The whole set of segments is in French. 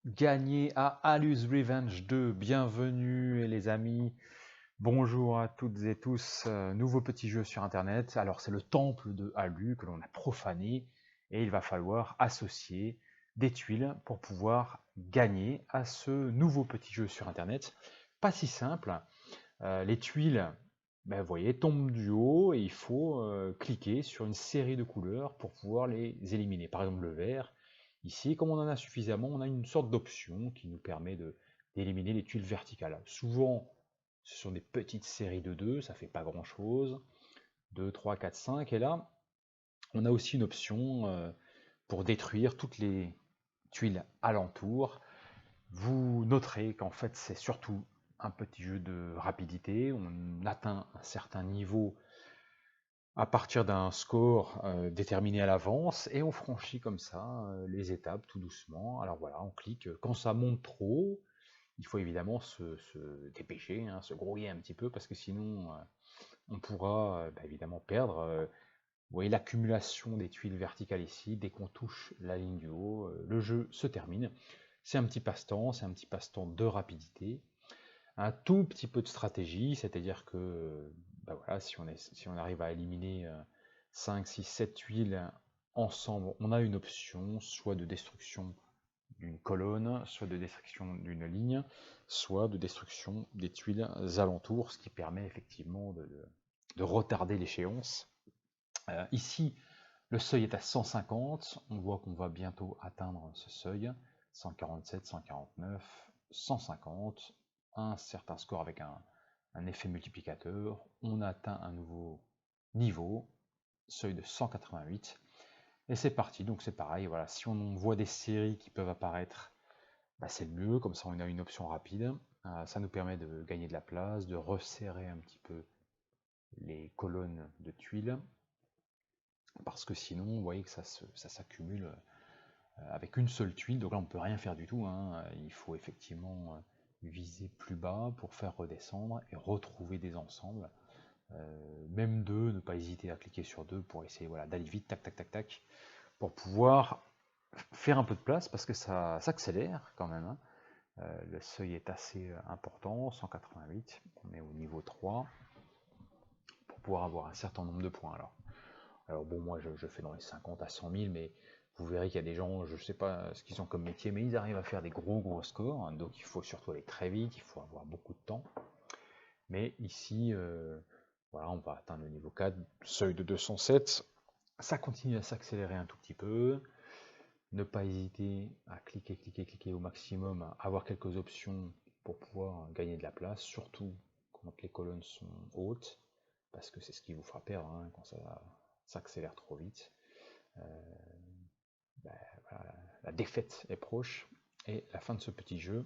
Gagné à Alus Revenge 2. Bienvenue les amis. Bonjour à toutes et tous. Nouveau petit jeu sur internet. Alors c'est le temple de Alu que l'on a profané et il va falloir associer des tuiles pour pouvoir gagner à ce nouveau petit jeu sur internet. Pas si simple. Les tuiles, vous voyez, tombent du haut et il faut cliquer sur une série de couleurs pour pouvoir les éliminer. Par exemple le vert. Ici, comme on en a suffisamment, on a une sorte d'option qui nous permet d'éliminer les tuiles verticales. Souvent, ce sont des petites séries de 2, ça fait pas grand chose. 2, 3, 4, 5. Et là, on a aussi une option pour détruire toutes les tuiles alentour. Vous noterez qu'en fait, c'est surtout un petit jeu de rapidité. On atteint un certain niveau à partir d'un score déterminé à l'avance et on franchit comme ça les étapes tout doucement. Alors voilà, on clique. Quand ça monte trop, il faut évidemment se dépêcher, hein, se grouiller un petit peu parce que sinon on pourra évidemment perdre. Vous voyez l'accumulation des tuiles verticales ici, dès qu'on touche la ligne du haut, le jeu se termine. C'est un petit passe-temps, c'est un petit passe-temps de rapidité, un tout petit peu de stratégie, c'est-à-dire que voilà, si on arrive à éliminer 5, 6, 7 tuiles ensemble, on a une option soit de destruction d'une colonne, soit de destruction d'une ligne, soit de destruction des tuiles alentours, ce qui permet effectivement de retarder l'échéance. Ici, le seuil est à 150, on voit qu'on va bientôt atteindre ce seuil, 147, 149, 150, un certain score avec un effet multiplicateur, on atteint un nouveau niveau, seuil de 188, et c'est parti. Donc c'est pareil, voilà, si on voit des séries qui peuvent apparaître, c'est le mieux, comme ça on a une option rapide, ça nous permet de gagner de la place, de resserrer un petit peu les colonnes de tuiles, parce que sinon, vous voyez que ça s'accumule avec une seule tuile, donc là on ne peut rien faire du tout, hein. Il faut effectivement viser plus bas pour faire redescendre et retrouver des ensembles. Même deux, ne pas hésiter à cliquer sur deux pour essayer voilà, d'aller vite, tac tac tac tac, pour pouvoir faire un peu de place parce que ça s'accélère quand même, hein. Le seuil est assez important, 188, on est au niveau 3, pour pouvoir avoir un certain nombre de points. Alors bon, moi je fais dans les 50 à 100 000, mais vous verrez qu'il y a des gens, je ne sais pas ce qu'ils ont comme métier, mais ils arrivent à faire des gros scores, hein, donc il faut surtout aller très vite, il faut avoir beaucoup de temps. Mais ici, voilà, on va atteindre le niveau 4, seuil de 207, ça continue à s'accélérer un tout petit peu, ne pas hésiter à cliquer au maximum, à avoir quelques options pour pouvoir gagner de la place, surtout quand les colonnes sont hautes, parce que c'est ce qui vous fera perdre hein, quand ça s'accélère trop vite. Euh, voilà, la défaite est proche et la fin de ce petit jeu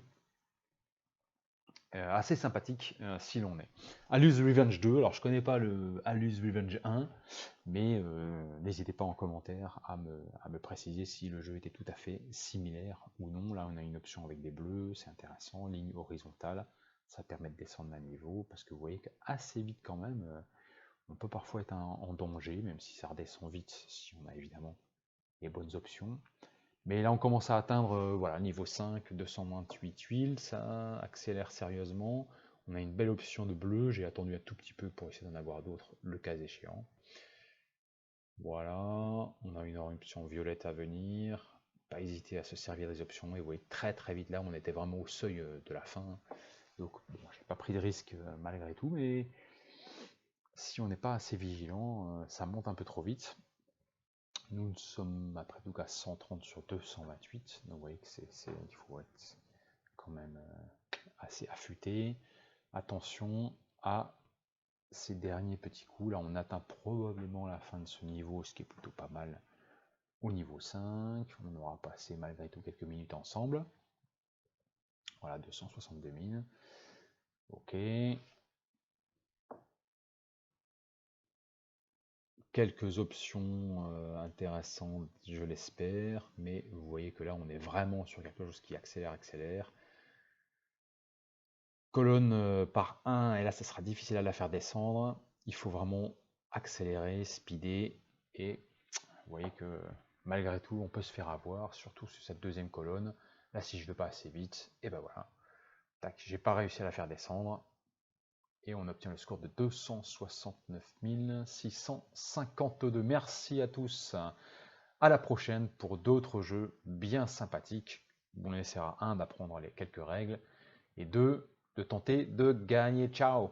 assez sympathique si l'on est. Alus Revenge 2, alors je connais pas le Alus Revenge 1, mais n'hésitez pas en commentaire à me préciser si le jeu était tout à fait similaire ou non. Là on a une option avec des bleus, c'est intéressant, ligne horizontale, ça permet de descendre d'un niveau, parce que vous voyez qu'assez vite quand même, on peut parfois être en danger, même si ça redescend vite, si on a évidemment les bonnes options. Mais là, on commence à atteindre voilà, niveau 5, 228 tuiles, ça accélère sérieusement. On a une belle option de bleu, j'ai attendu un tout petit peu pour essayer d'en avoir d'autres, le cas échéant. Voilà, on a une option violette à venir. Pas hésiter à se servir des options, et vous voyez très vite là, on était vraiment au seuil de la fin. Donc bon, j'ai pas pris de risque malgré tout, mais si on n'est pas assez vigilant, ça monte un peu trop vite. Nous sommes après tout qu'à 130 sur 228, donc vous voyez que il faut être quand même assez affûté. Attention à ces derniers petits coups, là on atteint probablement la fin de ce niveau, ce qui est plutôt pas mal. Au niveau 5, on aura passé malgré tout quelques minutes ensemble. Voilà, 262 000. Ok. Quelques options intéressantes, je l'espère, mais vous voyez que là on est vraiment sur quelque chose qui accélère. Colonne par 1, et là ça sera difficile à la faire descendre. Il faut vraiment accélérer, speeder, et vous voyez que malgré tout on peut se faire avoir, surtout sur cette deuxième colonne. Là, si je ne vais pas assez vite, et ben voilà. Tac, j'ai pas réussi à la faire descendre. Et on obtient le score de 269 652. Merci à tous. À la prochaine pour d'autres jeux bien sympathiques. On essaiera, un, d'apprendre les quelques règles, et deux, de tenter de gagner. Ciao!